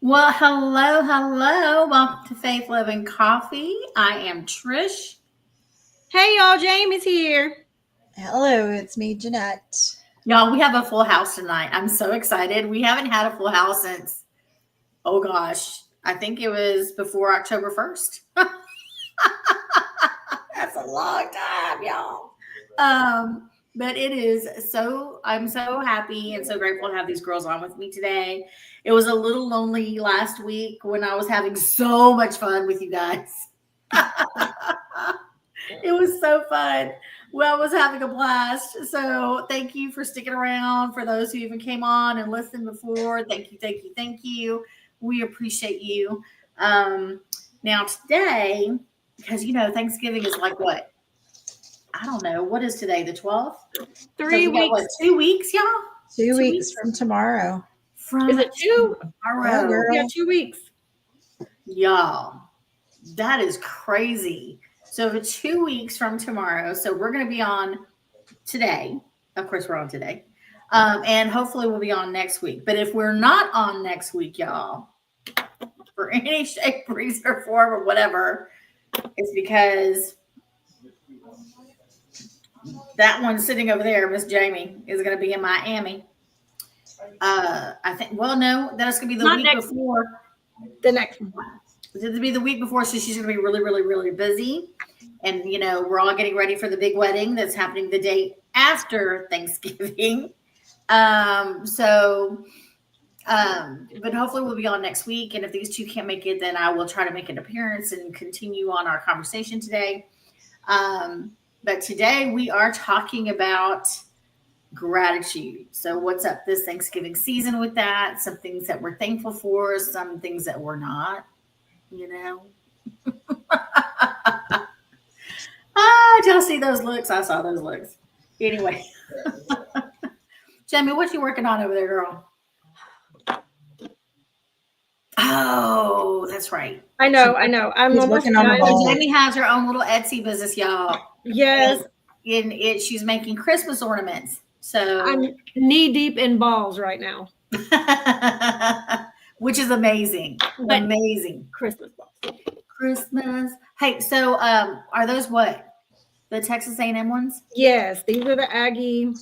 Well, hello, hello. Welcome to Faith Loving Coffee. I am Trish. Hey y'all, Jamie's here. Hello, it's me, Jeanette. Y'all, we have a full house tonight. I'm so excited. We haven't had a full house since, oh gosh, I think it was before October 1st. That's a long time, y'all. But it is so, I'm so happy and so grateful to have these girls on with me today. It was a little lonely last week when I was having so much fun with you guys. It was so fun. Well, I was having a blast. So thank you for sticking around. For those who even came on and listened before, thank you, thank you, thank you. We appreciate you. Now today, because Thanksgiving is like what? I don't know. What is today? The 12th? 3 weeks. What, 2 weeks, y'all? 2 weeks from tomorrow. Is it 2? Tomorrow. girl. Yeah, 2 weeks. Y'all, that is crazy. So 2 weeks from tomorrow. So we're going to be on today. Of course, we're on today. And hopefully we'll be on next week. But if we're not on next week, y'all, for any shape, reason, or form, or whatever, it's because that one sitting over there, Miss Jamie, is going to be in Miami. I think. Well, no, that's going to be the week before. The next one. It'll be the week before, so she's going to be really, really, really busy. And we're all getting ready for the big wedding that's happening the day after Thanksgiving. But hopefully we'll be on next week. And if these two can't make it, then I will try to make an appearance and continue on our conversation today. But today we are talking about gratitude. So what's up this Thanksgiving season with that? Some things that we're thankful for, some things that we're not, Did y'all see those looks? I saw those looks. Anyway. Jamie, what you working on over there, girl? Oh, that's right. I know. I'm He's almost working on the done. ball. Jamie has her own little Etsy business, y'all. Yes, She's making Christmas ornaments. So I'm knee deep in balls right now. which is amazing. But Amazing. Christmas balls. Christmas. Hey, so are those what? The Texas A&M ones? Yes, these are the Aggie.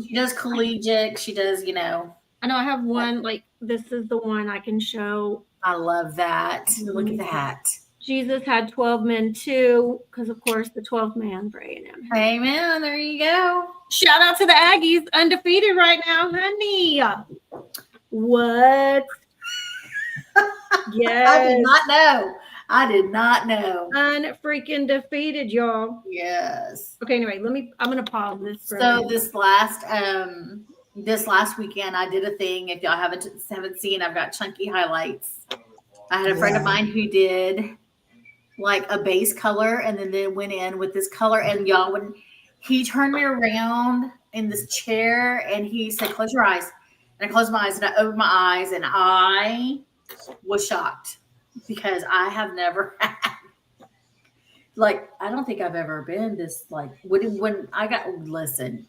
She does collegiate. She does, I know I have one, like this is the one I can show. I love that. Look at that. Jesus had 12 men too, because of course the 12th man for A&M. Amen. There you go. Shout out to the Aggies, undefeated right now, honey. What? Yes. I did not know. Unfreaking defeated, y'all. Yes. Okay, anyway, I'm gonna pause this. So this last weekend, I did a thing. If y'all haven't seen, I've got chunky highlights. I had a friend of mine who did like a base color, and then they went in with this color. And y'all, when he turned me around in this chair, and he said, "Close your eyes," and I closed my eyes, and I opened my eyes, and I was shocked because I have never had. Like, I don't think I've ever been this, like, when I got, listen.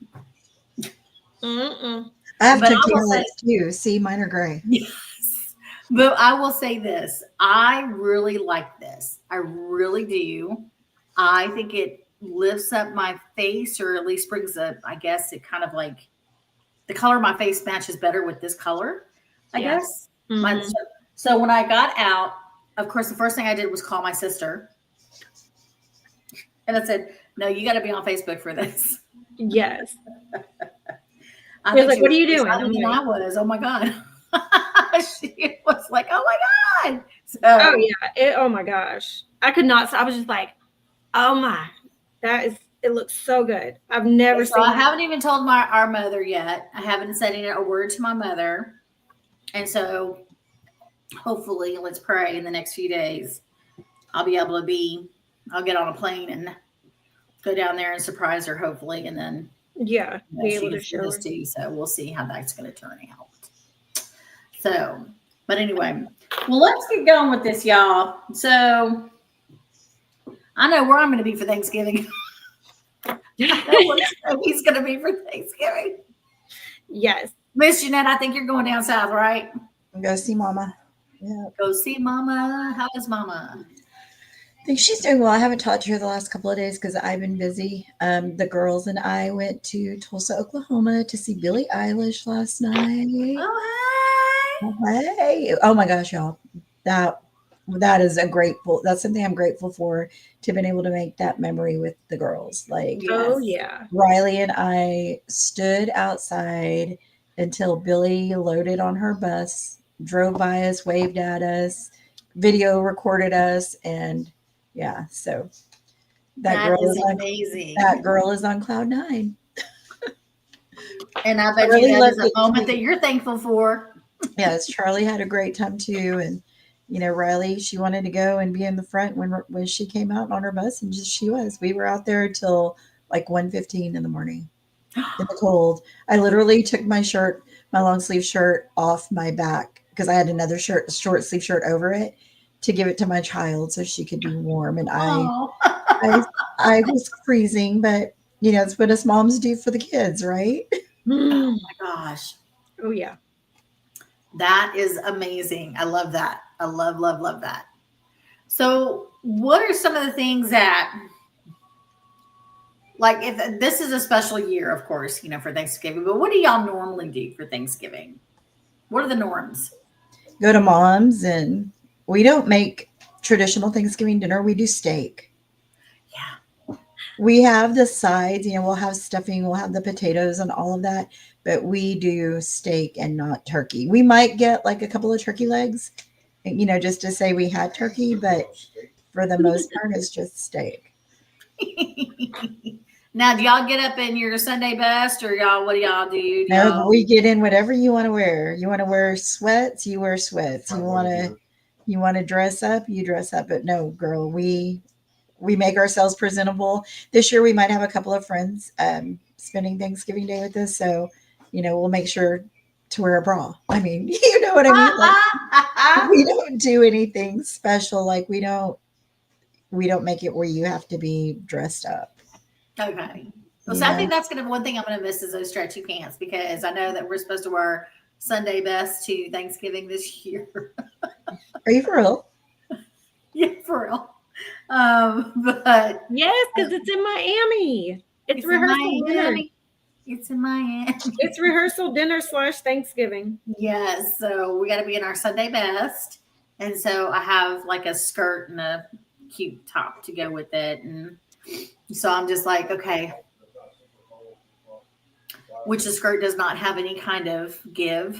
I have chunky highlights too. See, mine are gray. Yes. But I will say this. I really like this. I really do. I think it lifts up my face, or at least brings up, I guess, it kind of like, the color of my face matches better with this color, I guess. Mm-hmm. So when I got out, of course, the first thing I did was call my sister. And I said, "No, you got to be on Facebook for this." Yes. I was like, "What are you doing?" I was. Oh my God. She was like, "Oh my God." So, oh yeah. Oh my gosh. I could not. I was just like, "Oh my, it looks so good." I've never seen. I haven't even told our mother yet. I haven't said a word to my mother, and so hopefully, let's pray in the next few days, I'll be able to I'll get on a plane and go down there and surprise her, hopefully, and then be able to show this her. too. So we'll see how that's going to turn out. So, but anyway, well, let's get going with this, y'all. So I know where I'm going to be for Thanksgiving. I know where he's going to be for Thanksgiving. Yes. Miss Jeanette, I think you're going down south, right? Go see Mama. Yeah. Go see Mama. How is Mama? I think she's doing well. I haven't talked to her the last couple of days because I've been busy. The girls and I went to Tulsa, Oklahoma to see Billie Eilish last night. Oh, hi. Hey. Oh my gosh, y'all. That is that's something I'm grateful for, to have been able to make that memory with the girls. Like, Oh Yes. yeah. Riley and I stood outside until Billie loaded on her bus, drove by us, waved at us, video recorded us, and yeah, so that That is girl amazing. is on cloud nine. And I bet really you that loved is a it moment too. that you're thankful for. Yes, Charlie had a great time too, and Riley, she wanted to go and be in the front when she came out on her bus, and she was. We were out there till like 1:15 in the morning in the cold. I literally took my long sleeve shirt off my back because I had another shirt, short sleeve shirt over it, to give it to my child so she could be warm. And Oh, I was freezing, but it's what us moms do for the kids, right? oh my gosh. Oh yeah. That is amazing. I love that. I love, love, love that. So, what are some of the things that, like, if this is a special year, of course, for Thanksgiving, but what do y'all normally do for Thanksgiving? What are the norms? Go to mom's, and we don't make traditional Thanksgiving dinner. We do steak. Yeah. We have the sides, we'll have stuffing, we'll have the potatoes and all of that, but we do steak and not turkey. We might get like a couple of turkey legs, just to say we had turkey, but for the most part, it's just steak. Now, do y'all get up in your Sunday best, or what do y'all do? No, we get in whatever you want to wear. You want to wear sweats, you wear sweats. You want to dress up, you dress up. But no, girl, we make ourselves presentable. This year we might have a couple of friends spending Thanksgiving Day with us, so we'll make sure to wear a bra. I mean, you know what I mean? Like, we don't do anything special. Like, we don't make it where you have to be dressed up. Okay. Well, so I think that's gonna be one thing I'm gonna miss is those stretchy pants, because I know that we're supposed to wear Sunday best to Thanksgiving this year. Are you for real? Yeah, for real. But Yes, because it's in Miami. It's rehearsal dinner. It's in Miami. It's rehearsal dinner / Thanksgiving. Yes. So we got to be in our Sunday best. And so I have like a skirt and a cute top to go with it. And so I'm just like, okay, which the skirt does not have any kind of give.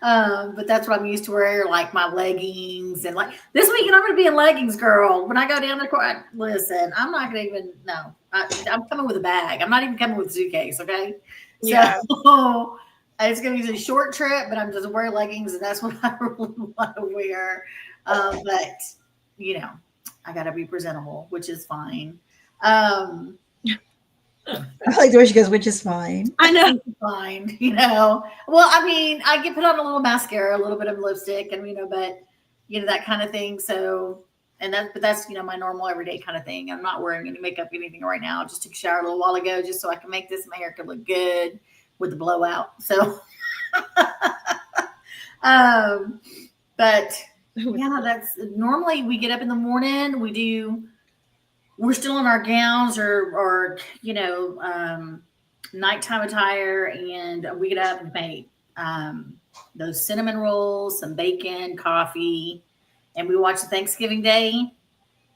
But that's what I'm used to wear, like my leggings, and like this weekend I'm going to be in leggings, girl. When I go down the court, listen, I'm not going to even, no, I'm coming with a bag. I'm not even coming with a suitcase. Okay. Yeah. So it's going to be a short trip, but I'm just wearing leggings, and that's what I really want to wear. But I got to be presentable, which is fine. I like the way she goes, which is fine. I know. Fine, Well, I mean, I get put on a little mascara, a little bit of lipstick, and but that kind of thing. So, but that's my normal everyday kind of thing. I'm not wearing any makeup, anything right now. I just took a shower a little while ago, just so I can make my hair could look good with the blowout. So, but yeah, that's normally we get up in the morning. We're still in our gowns or nighttime attire, and we get up and make those cinnamon rolls, some bacon, coffee, and we watch the Thanksgiving Day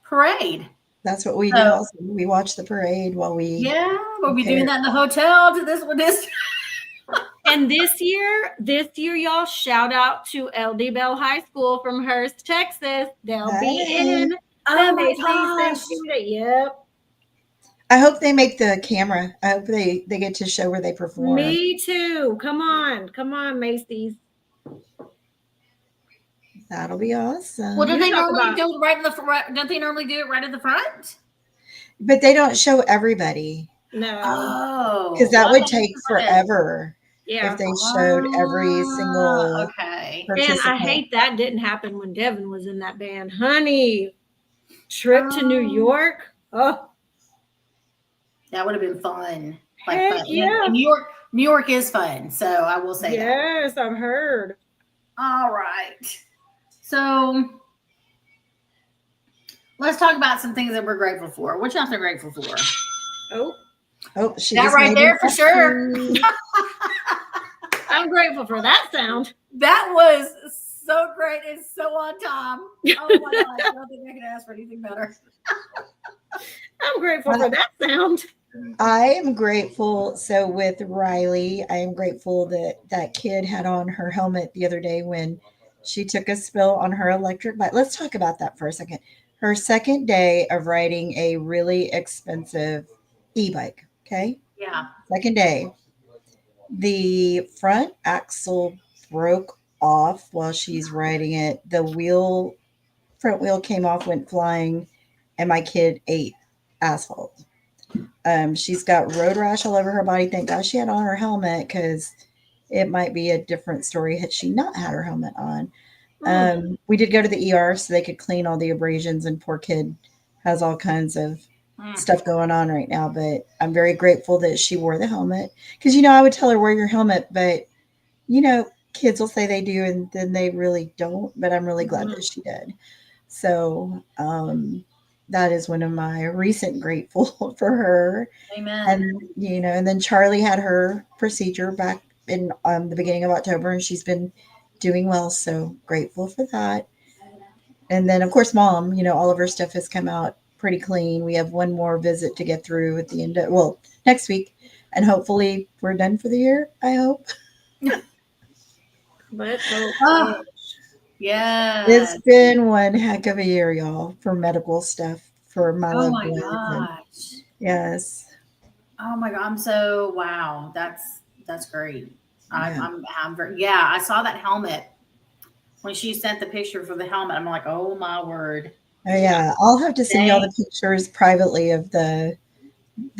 parade. That's what we do. Also, we watch the parade while we'll be doing that in the hotel to this one. And this year, y'all, shout out to LD Bell High School from Hearst, Texas. They'll be in. Oh my gosh. Yep. I hope they make the camera. I hope they get to show where they perform. Me too. Come on, Macy's. That'll be awesome. Well, do they normally do it right in the front? Don't they normally do it right in the front? But they don't show every. No. Oh. Because that would take forever. Yeah. If they showed every single. Okay. And I hate that didn't happen when Devin was in that band. Honey, trip to New York. Oh. That would have been fun. Heck fun. Yeah. In New York, New York is fun, so I will say that. Yes, I've heard. All right. So let's talk about some things that we're grateful for. What y'all are grateful for? Oh, she That just right made there me for sure. happy. I'm grateful for that sound. That was so great and so on time. Oh my gosh, I don't think I could ask for anything better. I'm grateful for that sound. I am grateful. So with Riley, I am grateful that that kid had on her helmet the other day when she took a spill on her electric bike. Let's talk about that for a second. Her second day of riding a really expensive e-bike. Okay. Yeah. Second day. The front axle broke off while she's riding it. The front wheel came off, went flying, and my kid ate asphalt. She's got road rash all over her body. Thank God she had on her helmet because it might be a different story had she not had her helmet on. We did go to the ER so they could clean all the abrasions, and poor kid has all kinds of stuff going on right now. But I'm very grateful that she wore the helmet because, I would tell her wear your helmet, but kids will say they do and then they really don't. But I'm really glad that she did. So, that is one of my recent grateful for her. Amen. And then Charlie had her procedure back in the beginning of October, and she's been doing well. So grateful for that. And then of course, Mom, all of her stuff has come out pretty clean. We have one more visit to get through at the end of, next week. And hopefully we're done for the year. I hope. Let's hope. Oh, yeah. It's been one heck of a year, y'all, for medical stuff for my Oh loved my ones. gosh. Yes. Oh my god. I'm so wow. That's great. Yeah. I'm very, yeah. I saw that helmet when she sent the picture for the helmet. I'm like, oh my word. Oh yeah. I'll have to send y'all the pictures privately of the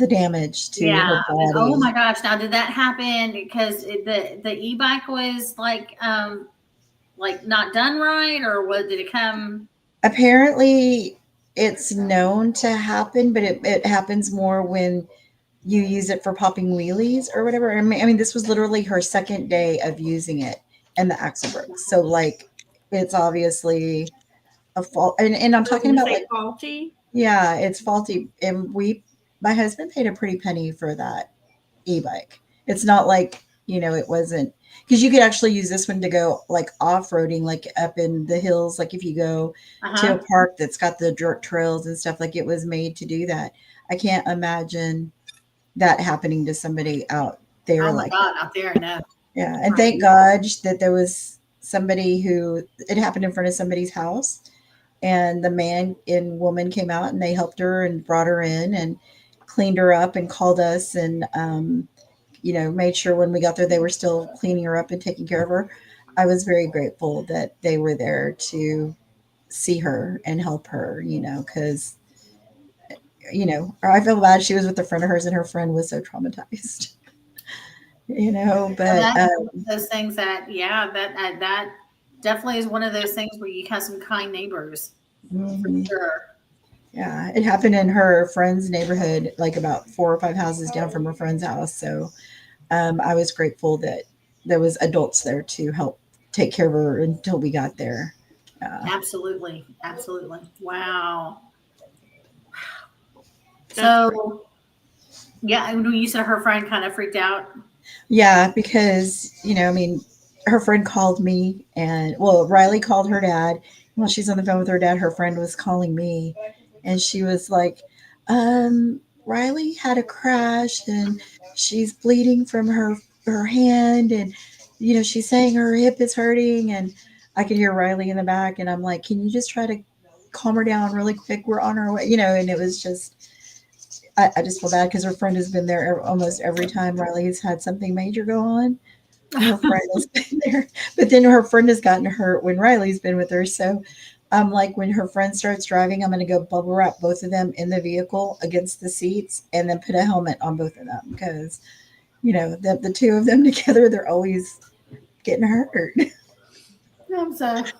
damage to her body. Oh my gosh. Now did that happen because the e-bike was like not done right, or did it come? Apparently it's known to happen, but it happens more when you use it for popping wheelies or whatever. I mean, this was literally her second day of using it and the axle broke. So like, it's obviously a fault. And I'm talking about like faulty. Yeah, it's faulty. And my husband paid a pretty penny for that e-bike. It's not like, it wasn't, because you could actually use this one to go like off-roading, like up in the hills. Like if you go to a park that's got the dirt trails and stuff, like it was made to do that. I can't imagine that happening to somebody out there. Oh my God, out there, no. Yeah. And thank God that there was somebody it happened in front of somebody's house, and the man and woman came out and they helped her and brought her in and cleaned her up and called us and, made sure when we got there, they were still cleaning her up and taking care of her. I was very grateful that they were there to see her and help her, because, I feel bad. She was with a friend of hers and her friend was so traumatized, but those things that definitely is one of those things where you have some kind neighbors. For sure. Yeah, it happened in her friend's neighborhood, like about 4 or 5 houses down from her friend's house. So I was grateful that there was adults there to help take care of her until we got there. Absolutely. Wow. So, yeah, when you said her friend kind of freaked out. Yeah, because, her friend called me and, Riley called her dad. While she's on the phone with her dad, her friend was calling me. And she was like, Riley had a crash and she's bleeding from her hand. And, she's saying her hip is hurting. And I could hear Riley in the back. And I'm like, can you just try to calm her down really quick? We're on our way, and it was just, I just feel bad because her friend has been there almost every time Riley's had something major go on. Her friend has been there, but then her friend has gotten hurt when Riley's been with her. So I'm like, when her friend starts driving, I'm going to go bubble wrap both of them in the vehicle against the seats and then put a helmet on both of them because, the two of them together, they're always getting hurt. I'm sorry.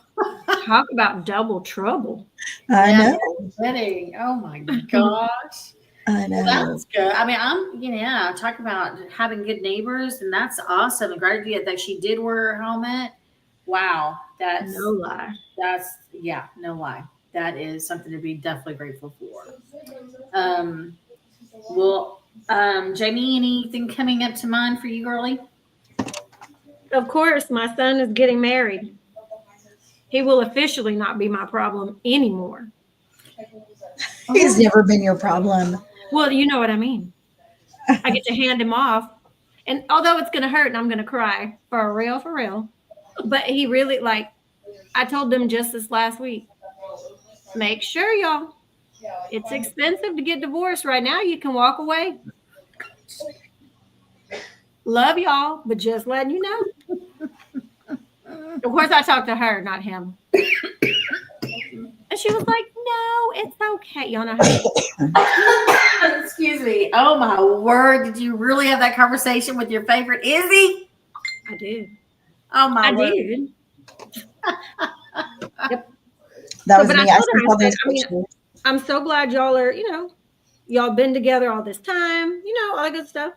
Talk about double trouble. I know. Kidding. Oh my gosh. I Well, know. that's good. I mean, talk about having good neighbors, and that's awesome. And glad that she did wear her helmet. Wow, No lie. no lie. That is something to be definitely grateful for. Um, well, Jamie, anything coming up to mind for you, girlie? Of course, my son is getting married. He will officially not be my problem anymore. He's never been your problem. Well, you know what I mean. I get to hand him off. And although it's going to hurt and I'm going to cry for real. But he really, like, I told them just this last week, make sure, y'all, it's expensive to get divorced right now. You can walk away. Love y'all, but just letting you know. Of course, I talked to her, not him. And she was like, no, it's okay. Y'all know how. Excuse me. Oh my word. Did you really have that conversation with your favorite Izzy? I did. Oh my word. Did. Yep. That was But me. I I told her, sent all I said, those I mean, pictures. I'm so glad y'all are, y'all been together all this time, all that good stuff.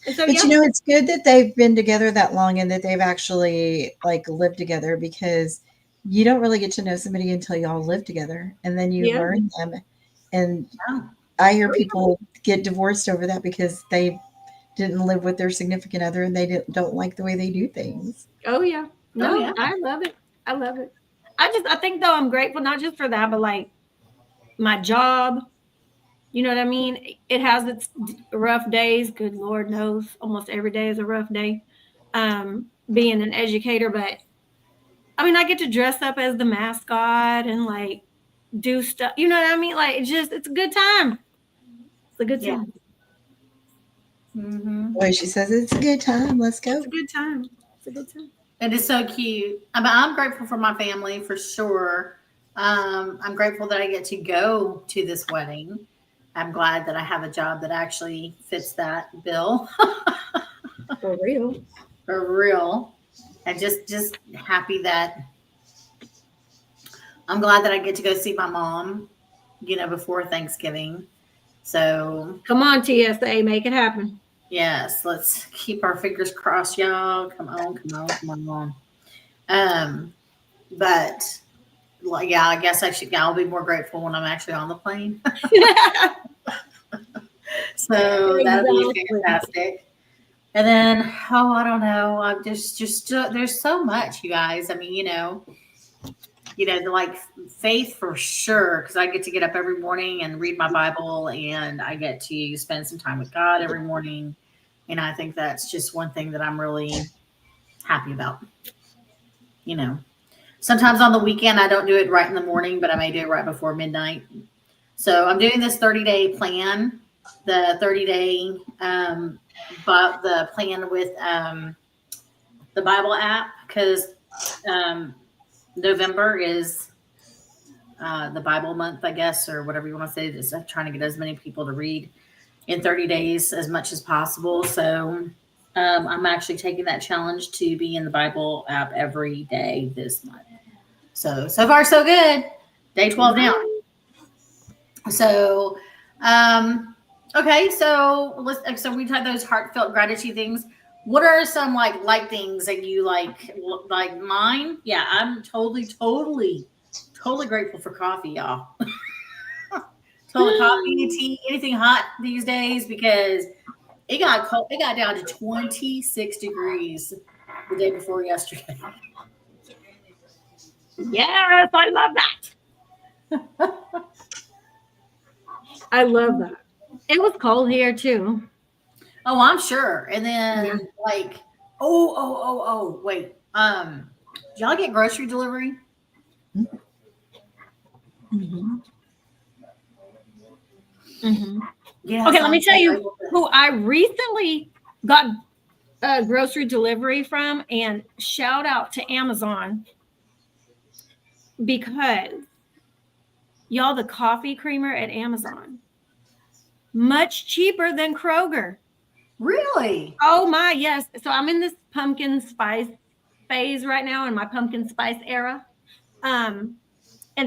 And so, But yeah. you know, it's good that they've been together that long and that they've actually like lived together, because you don't really get to know somebody until y'all live together, and then you Yeah. learn them. And Yeah. I hear people get divorced over that because they didn't live with their significant other and they don't like the way they do things. Oh, yeah. No, yeah. I love it. I love it. I think, though, I'm grateful, not just for that, but like my job. You know what I mean? It has its rough days. Good Lord knows almost every day is a rough day. Being an educator, but I mean, I get to dress up as the mascot and like do stuff. You know what I mean? Like it's a good time. It's a good time. Mm-hmm. Boy, she says it's a good time. Let's go. It's a good time. It's a good time. It is so cute. I mean, I'm grateful for my family for sure. I'm grateful that I get to go to this wedding. I'm glad that I have a job that actually fits that bill. For real. For real. And just happy that I'm glad that I get to go see my mom, before Thanksgiving. So Come on, TSA, make it happen. yes, let's keep our fingers crossed, y'all. Come on. But yeah, I guess I'll be more grateful when I'm actually on the plane. So that'll be fantastic. And then, I don't know. I'm just there's so much, you guys. I mean, like faith for sure, because I get to get up every morning and read my Bible, and I get to spend some time with God every morning. And I think that's just one thing that I'm really happy about. Sometimes on the weekend, I don't do it right in the morning, but I may do it right before midnight. So I'm doing this 30-day plan, the 30-day, but the plan with the Bible app, because November is the Bible month, I guess, or whatever you want to say. Just trying to get as many people to read in 30 days as much as possible. So I'm actually taking that challenge to be in the Bible app every day this month. So far, so good. Day 12 down. So, okay. So we've had those heartfelt gratitude things. What are some light things that you like mine? Yeah, I'm totally grateful for coffee, y'all. Total coffee, tea, anything hot these days, because it got cold. It got down to 26 degrees the day before yesterday. Yes, I love that. I love that. It was cold here too. Oh, I'm sure. And then wait. Do y'all get grocery delivery? Mm-hmm. Mm-hmm. Yeah. Okay, let me tell you who I recently got grocery delivery from, and shout out to Amazon, because y'all, the coffee creamer at Amazon, much cheaper than Kroger. Really? Oh my, yes. So I'm in this pumpkin spice phase right now, in my pumpkin spice era. And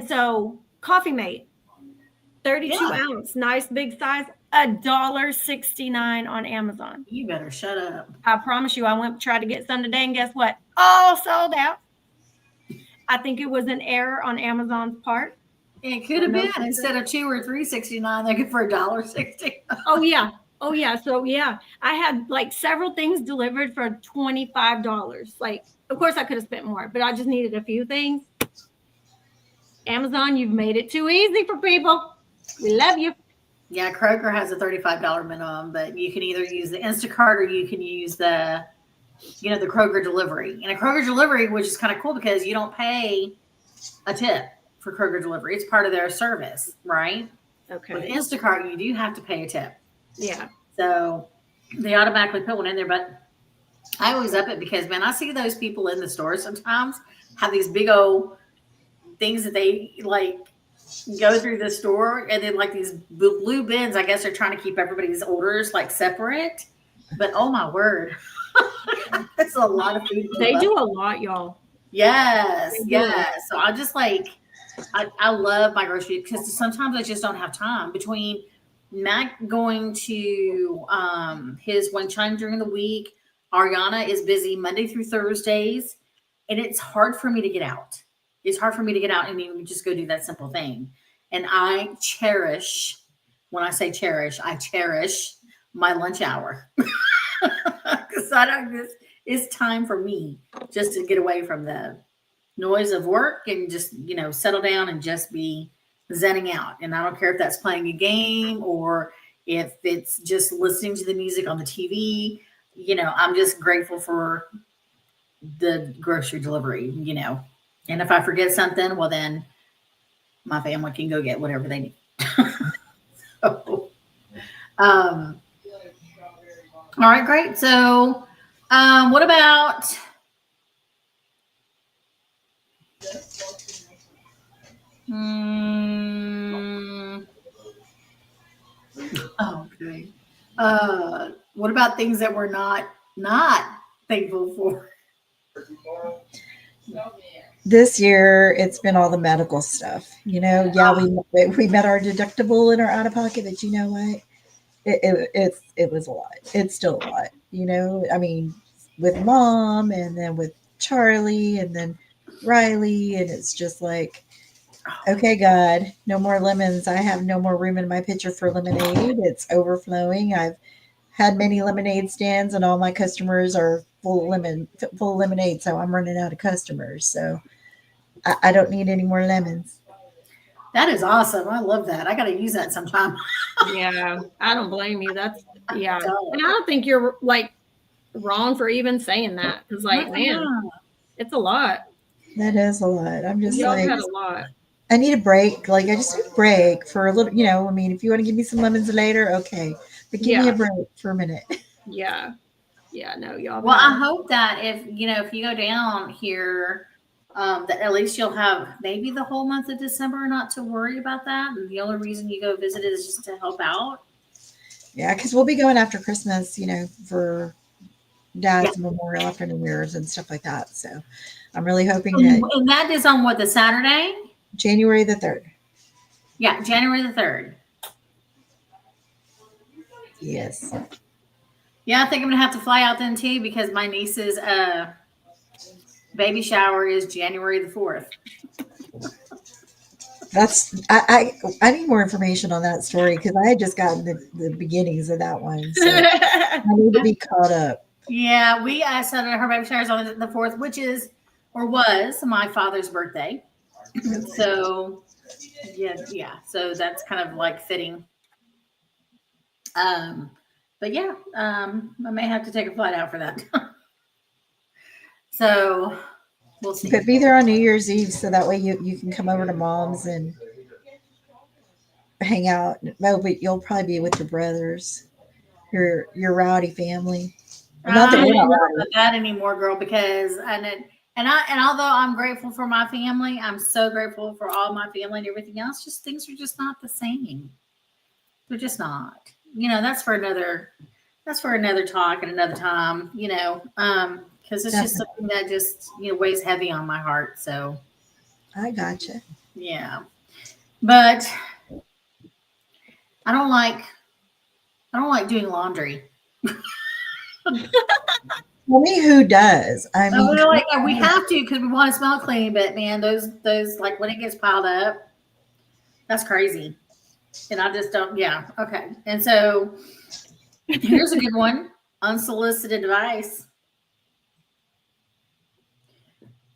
so Coffee Mate, 32 ounce, nice big size, $1.69 on Amazon. You better shut up. I promise you, I went try to get some today, and guess what? All sold out. I think it was an error on Amazon's part. It could have been instead of $2 or $3.69, they could for $1.60. Oh yeah. So yeah, I had like several things delivered for $25. Like, of course I could have spent more, but I just needed a few things. Amazon, you've made it too easy for people. We love you. Yeah, Kroger has a $35 minimum, but you can either use the Instacart or you can use the Kroger delivery. And a Kroger delivery, which is kind of cool because you don't pay a tip for Kroger delivery. It's part of their service, right? Okay. With Instacart, you do have to pay a tip. Yeah. So they automatically put one in there, but I always up it because, man, I see those people in the store sometimes have these big old things that they like go through the store, and then like these blue bins, I guess they're trying to keep everybody's orders like separate. But oh my word, that's a lot of food. They do a lot, y'all. Yes. So I just like, I love my grocery because sometimes I just don't have time between Matt going to his Wing Chun during the week. Ariana is busy Monday through Thursdays, and it's hard for me to get out. It's hard for me to get out and even just go do that simple thing. And I cherish, when I say cherish, I cherish my lunch hour. Because it's time for me just to get away from the noise of work and just, settle down and just be zenning out. And I don't care if that's playing a game or if it's just listening to the music on the TV. I'm just grateful for the grocery delivery, And if I forget something, well, then my family can go get whatever they need. So, all right, great. So, what about okay. What about things that we're not thankful for? This year, it's been all the medical stuff. We met our deductible in our out of pocket, but you know what? It was a lot. It's still a lot. I mean, with Mom and then with Charlie and then Riley, and it's just like, okay, God, no more lemons. I have no more room in my pitcher for lemonade. It's overflowing. I've had many lemonade stands, and all my customers are full lemonade. So I'm running out of customers. So I don't need any more lemons. That is awesome. I love that. I got to use that sometime. Yeah, I don't blame you. And I don't think you're like wrong for even saying that, because man, it's a lot. That is a lot. I'm just had a lot. I need a break. Like, I just need a break for a little, I mean, if you want to give me some lemons later, okay. But give me a break for a minute. Yeah. Yeah, no, y'all. Well, I hope that if you go down here, that at least you'll have maybe the whole month of December not to worry about that. And the only reason you go visit is just to help out. Yeah, because we'll be going after Christmas, for Dad's memorial after New Year's and stuff like that. So I'm really hoping and that is on what, the Saturday? January the 3rd. Yeah, January the 3rd. Yes. Yeah, I think I'm gonna have to fly out then too, because my niece's baby shower is January the 4th. I need more information on that story, because I had just gotten the beginnings of that one. So I need to be caught up. Yeah, I said her baby shower is on the 4th, which is or was my father's birthday. So yeah. So that's kind of like fitting. But yeah, I may have to take a flight out for that. So we'll see. But be there on New Year's Eve, so that way you can come over to Mom's and hang out. No, but you'll probably be with your brothers, your rowdy family. Not that we're not rowdy. That anymore, girl, because and although I'm grateful for my family, I'm so grateful for all my family and everything else. Just things are just not the same. They're just not. That's for another talk and another time. Because it's just something that just weighs heavy on my heart. So I gotcha. Yeah, but I don't like I don't like doing laundry. Tell me who does. I mean, We're like, we have to because we want to smell clean, but man, those like when it gets piled up, that's crazy. And I just don't. Yeah, okay. And so here's a good one: unsolicited advice.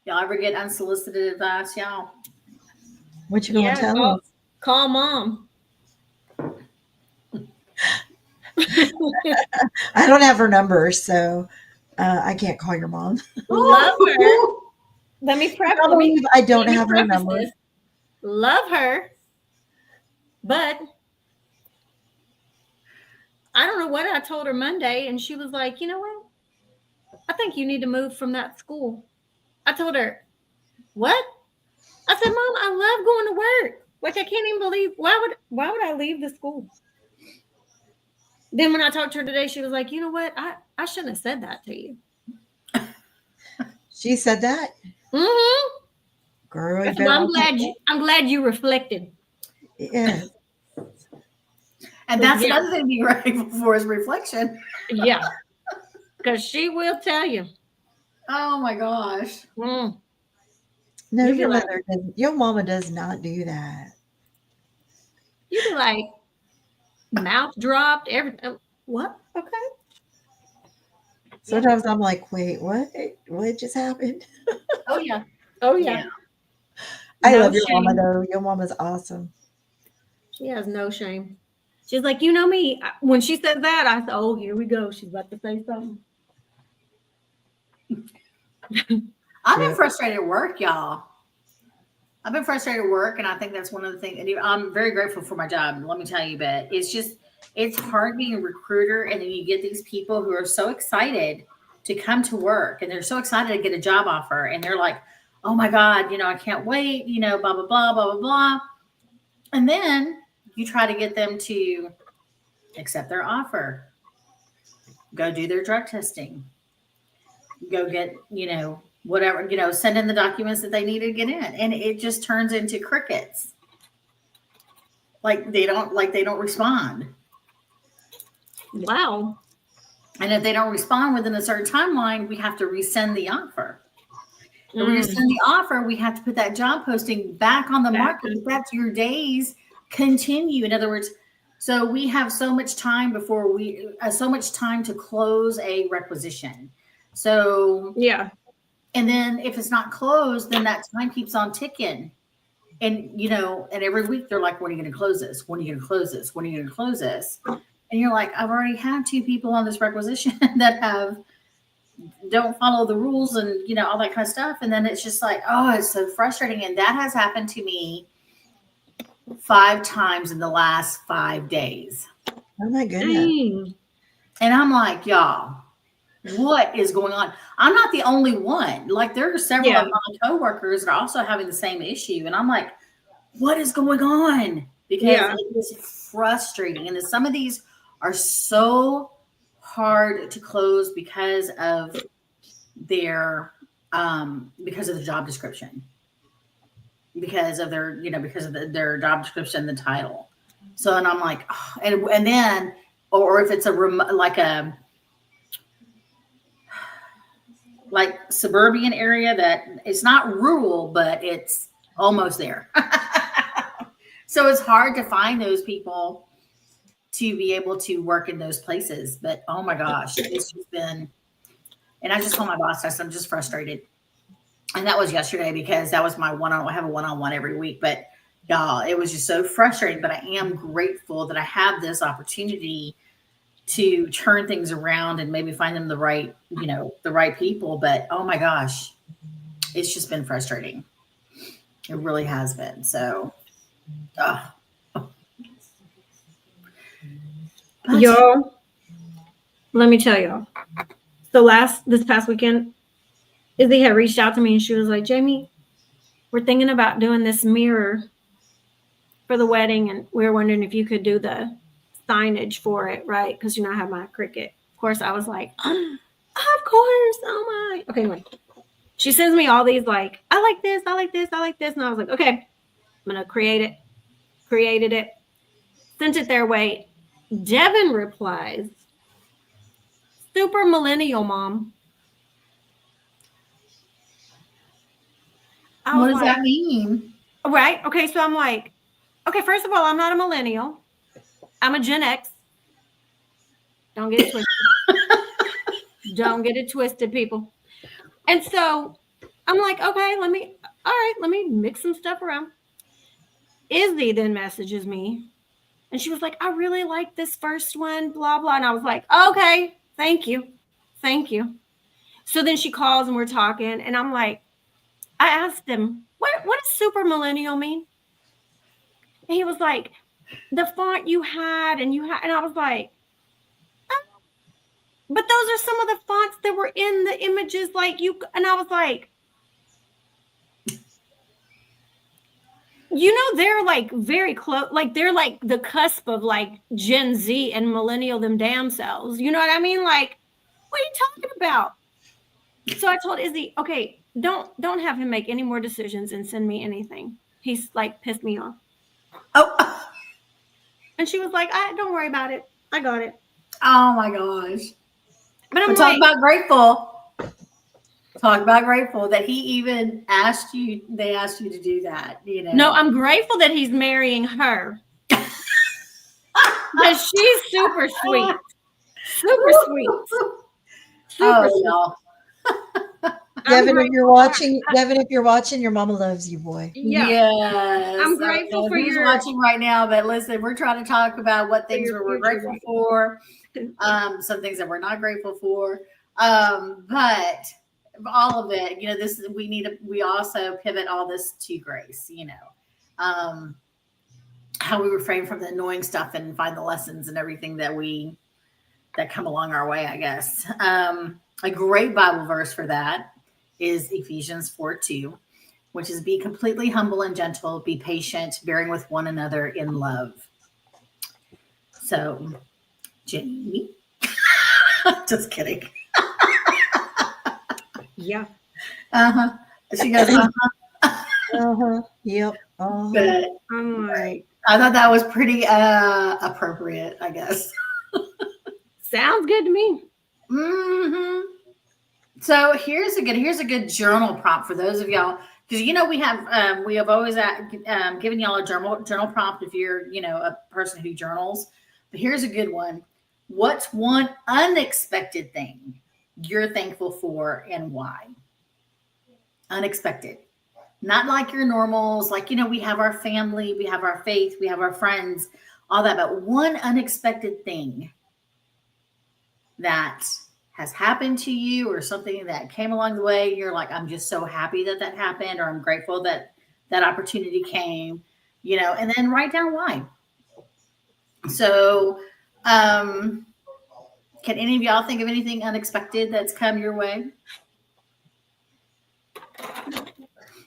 Y'all ever get unsolicited advice, y'all? what you gonna tell us? Call mom. I don't have her number, so I can't call your mom. Love her. Let me prep. I believe I don't let me have her preface number. this. Love her, but I don't know what I told her Monday, and she was like, "You know what? I think you need to move from that school." I told her, "What?" I said, "Mom, I love going to work. Like I can't even believe why would I leave the school?" Then when I talked to her today, she was like, "You know what? I shouldn't have said that to you." She said that, Mm-hmm. girl. You Well, better I'm glad you reflected. Yeah. And that's Yeah. another thing to be grateful for is reflection. Yeah, because she will tell you. Oh my gosh. Mm. No, You'd be your like- mother doesn't. Your mama does not do that. You'd be like, mouth dropped, everything. What? Okay. Sometimes I'm like, wait, what? What just happened? Oh yeah. Oh yeah. Yeah. I No love your mama shame. though. Your mama's awesome. She has no shame. She's like, you know me. When she said that, I said, oh, here we go. She's about to say something. I've been Yeah. frustrated at work, y'all. I've been frustrated at work, and I think that's one of the things. And I'm very grateful for my job. Let me tell you, but it's hard being a recruiter, and then you get these people who are so excited to come to work, and they're so excited to get a job offer, and they're like, "Oh my God, I can't wait," blah blah blah blah blah blah, and then you try to get them to accept their offer, go do their drug testing, go get whatever, send in the documents that they need to get in, and it just turns into crickets. Like they don't respond. Wow. And if they don't respond within a certain timeline, we have to resend the offer. If we resend the offer, we have to put that job posting back on the market. That's your days continue. In other words, so we have so much time so much time to close a requisition. So Yeah. and then if it's not closed, then that time keeps on ticking. And and every week they're like, when are you going to close this? When are you going to close this? When are you going to close this? And you're like, I've already had 2 people on this requisition that don't follow the rules and all that kind of stuff. And then it's just like, oh, it's so frustrating. And that has happened to me 5 times in the last 5 days. Oh my goodness. Dang. And I'm like, y'all, what is going on? I'm not the only one. Like there are several of my coworkers that are also having the same issue. And I'm like, what is going on? Because it is frustrating. And some of these are so hard to close because of their job description. Because of their, their job description, the title. So, and I'm like, oh, and then, or if it's like suburban area that it's not rural, but it's almost there. So it's hard to find those people to be able to work in those places. But oh my gosh, it's just been, and I just told my boss, I said, I'm just frustrated. And that was yesterday because that was my I have a one-on-one every week, but y'all, it was just so frustrating, but I am grateful that I have this opportunity to turn things around and maybe find them the right people. But oh my gosh, it's just been frustrating. It really has been. So, y'all, let me tell y'all. So this past weekend, Izzy had reached out to me and she was like, Jamie, we're thinking about doing this mirror for the wedding, and we were wondering if you could do the signage for it, right? Because I have my Cricut. Of course, I was like, of course. Oh my. Okay, anyway. She sends me all these like, I like this, I like this, I like this. And I was like, okay, I'm gonna create it. Created it, sent it their way. Devin replies, super millennial mom. I What was does like, that mean? right? Okay, so I'm like, okay, first of all, I'm not a millennial. I'm a Gen X. Don't get it twisted. Don't get it twisted, people. And so I'm like, okay, all right, let me mix some stuff around. Izzy then messages me and she was like, I really like this first one, blah, blah. And I was like, okay, thank you. Thank you. So then she calls and we're talking. And I'm like, I asked him, what does super millennial mean? And he was like, the font you had, and I was like, but those are some of the fonts that were in the images, like you, and I was like, they're like very close, like they're like the cusp of like Gen Z and millennial them damn selves. You know what I mean? Like, what are you talking about? So I told Izzy, okay, don't have him make any more decisions and send me anything. He's like pissed me off. Oh, And she was like, don't worry about it. I got it. oh my gosh. But I'm But like, talk about grateful. Talk about grateful that he even asked you, they asked you to do that, you know. no, I'm grateful that he's marrying her. Because she's super sweet. Super sweet. Super sweet. Y'all. Devin, if you're watching, your mama loves you, boy. Yeah. Yes. I'm grateful for who's your watching right now, but listen, we're trying to talk about what things your we're future grateful for, some things that we're not grateful for. But all of it, you know, we also pivot all this to grace, you know. How we refrain from the annoying stuff and find the lessons and everything that come along our way, I guess. A great Bible verse for that is Ephesians 4:2, which is be completely humble and gentle, be patient, bearing with one another in love. So, Jamie, just kidding. Yeah. Uh-huh. She goes, Uh-huh. Yep. Uh-huh. but I'm like, I thought that was pretty appropriate, I guess. sounds good to me. Mm-hmm. So here's a good journal prompt for those of y'all, because you know we have always given y'all a journal prompt if you're a person who journals. But here's a good one. What's one unexpected thing you're thankful for and why? Unexpected. Not like your normals, like we have our family, we have our faith, we have our friends, all that, but one unexpected thing that has happened to you or something that came along the way, you're like, I'm just so happy that happened, or I'm grateful that opportunity came, and then write down why. So, can any of y'all think of anything unexpected that's come your way?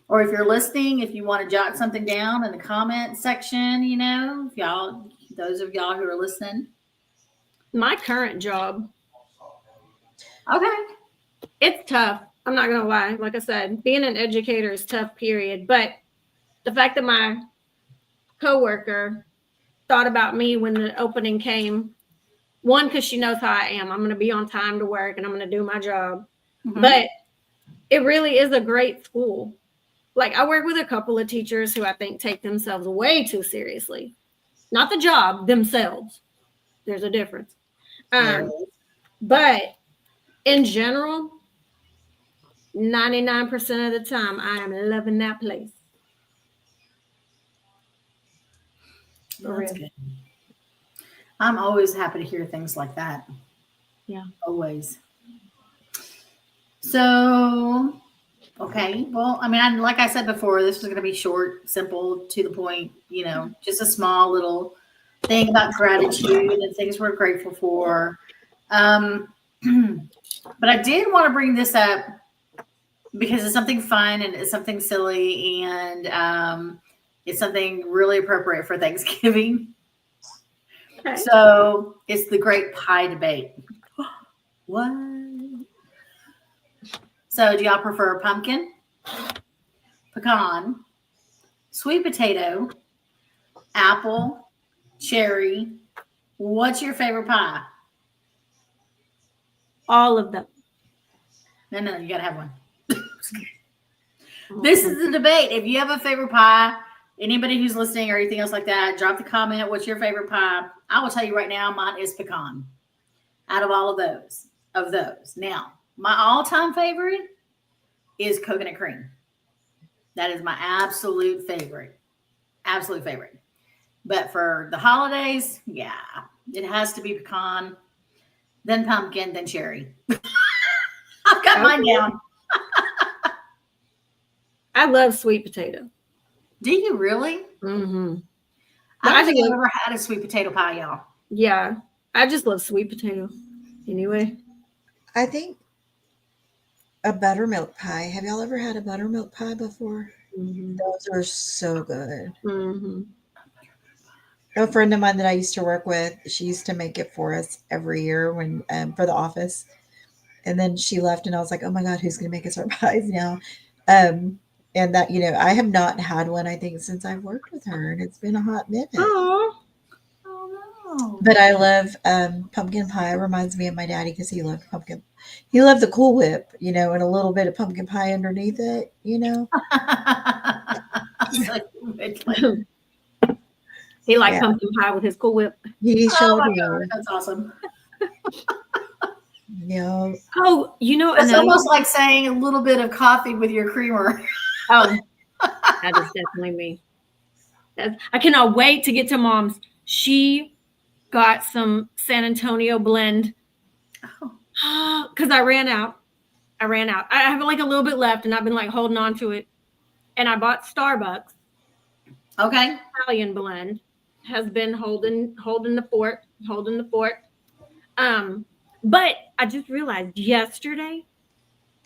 Or if you're listening, if you want to jot something down in the comment section, if those of y'all who are listening. My current job. Okay. It's tough. I'm not going to lie. Like I said, being an educator is tough, period. But the fact that my coworker thought about me when the opening came, one, because she knows how I am. I'm going to be on time to work and I'm going to do my job. Mm-hmm. But it really is a great school. Like, I work with a couple of teachers who I think take themselves way too seriously. Not the job, themselves. There's a difference. But in general, 99% of the time, I am loving that place. That's good. I'm always happy to hear things like that. Yeah. Always. So, okay. Well, I mean, like I said before, this was going to be short, simple, to the point, just a small little thing about gratitude and things we're grateful for. But I did want to bring this up because it's something fun and it's something silly and it's something really appropriate for Thanksgiving. Okay. So it's the great pie debate. What? So do y'all prefer pumpkin, pecan, sweet potato, apple, cherry, What's your favorite pie? All of them. No, you gotta have one. This is the debate. If you have a favorite pie, anybody who's listening or anything else like that, drop the comment. What's your favorite pie? I will tell you right now, mine is pecan. Out of all of those, now my all-time favorite is coconut cream. That is my absolute favorite. But for the holidays, yeah, it has to be pecan, then pumpkin, then cherry. I've got mine down. I love sweet potato. Do you really? Mm-hmm. I don't think I've ever had a sweet potato pie, y'all. Yeah, I just love sweet potato. Anyway, I think a buttermilk pie. Have y'all ever had a buttermilk pie before? mm-hmm. Those are so good. Mm-hmm. A friend of mine that I used to work with, she used to make it for us every year when for the office. And then she left, and I was like, "Oh my God, who's going to make us our pies now?" And that, I have not had one, I think, since I've worked with her, and it's been a hot minute. Oh, Oh, But I love pumpkin pie. It reminds me of my daddy because he loved pumpkin. He loved the Cool Whip, and a little bit of pumpkin pie underneath it, no. he liked Yeah. pumpkin pie with his Cool Whip. He Oh showed my me. God, that's awesome. Yeah. Oh, It's another- almost like saying a little bit of coffee with your creamer. Oh, that is definitely me. I cannot wait to get to Mom's. She got some San Antonio blend because I ran out. I have like a little bit left, and I've been like holding on to it. And I bought Starbucks Okay. Italian blend. Has been holding the fort. But I just realized yesterday,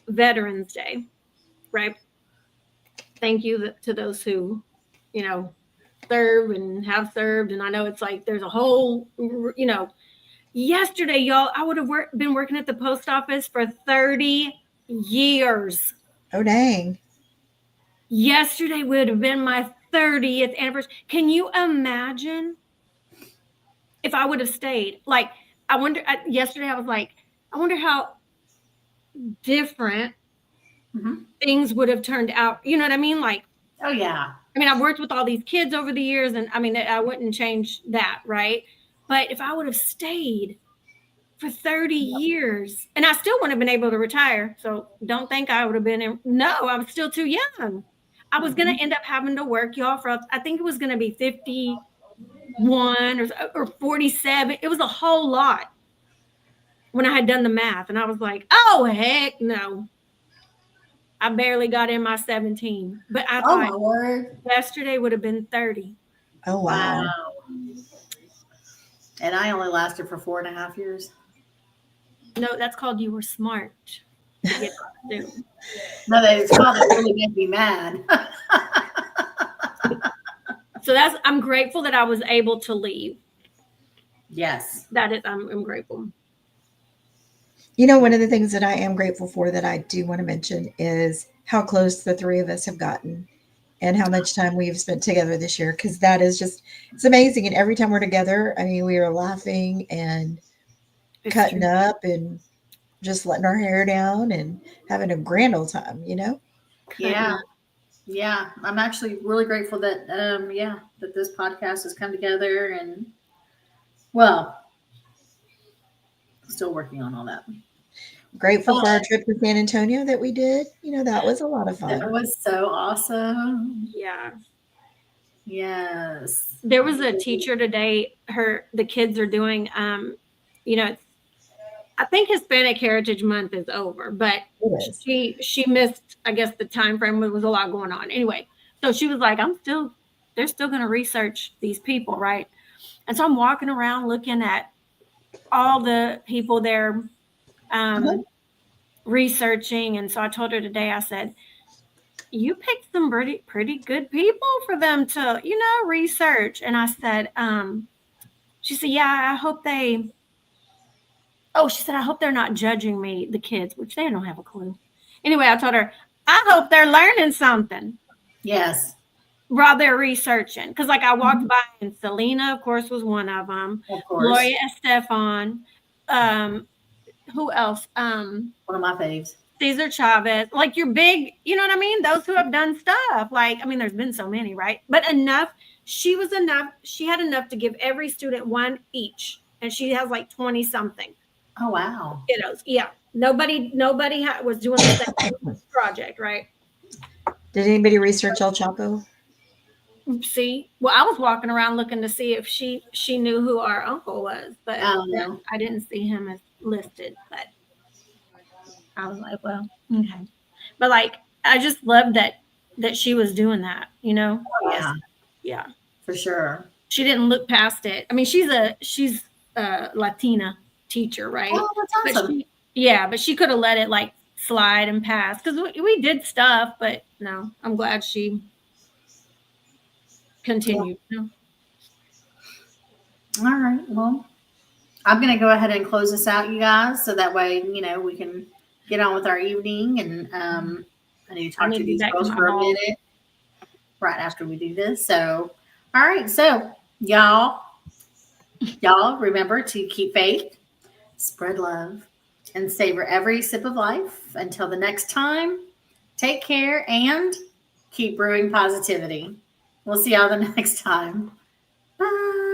Veterans Day, right? Thank you to those who, serve and have served. And I know it's like there's a whole, yesterday, y'all, I would have been working at the post office for 30 years. Oh, dang. Yesterday would have been my 30th anniversary. Can you imagine if I would have stayed? Like, yesterday I was like, I wonder how different things would have turned out. You know what I mean? Like, oh yeah. I mean, I've worked with all these kids over the years, and I mean, I wouldn't change that, right? But if I would have stayed for 30 years, and I still wouldn't have been able to retire. So don't think I would have been no, I was still too young. I was going to end up having to work, y'all, for, I think it was going to be 51 or 47. It was a whole lot when I had done the math. And I was like, oh, heck no. I barely got in my 17. But I Oh my thought word. yesterday would have been 30. Oh, wow. And I only lasted for 4.5 years. No, that's called you were smart. To get No, it's called it really made me mad. So I'm grateful that I was able to leave. Yes. That is, I'm grateful. One of the things that I am grateful for that I do want to mention is how close the three of us have gotten and how much time we've spent together this year. Because that is it's amazing. And every time we're together, I mean, we are laughing and cutting up and just letting our hair down and having a grand old time, Yeah. Yeah. I'm actually really grateful that, that this podcast has come together, and still working on all that. Grateful for our trip to San Antonio that we did. That was a lot of fun. It was so awesome. Yeah. Yes. There was a teacher today, the kids are doing, I think Hispanic Heritage Month is over, but she missed, I guess, the time frame. There was a lot going on. Anyway, so she was like, they're still going to research these people, right? And so I'm walking around looking at all the people they're researching. And so I told her today, I said, you picked some pretty good people for them to, research. And I said, she said, yeah, I hope she said, I hope they're not judging me, the kids, which they don't have a clue. Anyway, I told her, I hope they're learning something. Yes. while they're researching. Because like I walked by and Selena, of course, was one of them. Of course. Gloria Estefan. Who else? One of my faves. Cesar Chavez. Like your big, you know what I mean? Those who have done stuff. Like, I mean, there's been so many, right? But enough. She was enough. She had enough to give every student one each. And she has like 20 something. Oh, wow. Kiddos. Yeah. Nobody was doing the same project, right? Did anybody research El Chapo? See, well, I was walking around looking to see if she knew who our uncle was, but no. I didn't see him as listed. But I was like, well, okay. But like, I just loved that she was doing that, you know? Oh, yeah. Yeah. For sure. She didn't look past it. I mean, she's a Latina teacher, right? Oh, that's awesome. But she could have let it like slide and pass because we did stuff, but no, I'm glad she continued. Yeah. All right. Well, I'm going to go ahead and close this out, you guys, so that way, you know, we can get on with our evening. And I need to talk to these girls for a minute right after we do this. So, all right. So, y'all remember to keep faith, spread love, and savor every sip of life. Until the next time, take care and keep brewing positivity. We'll see y'all the next time. Bye.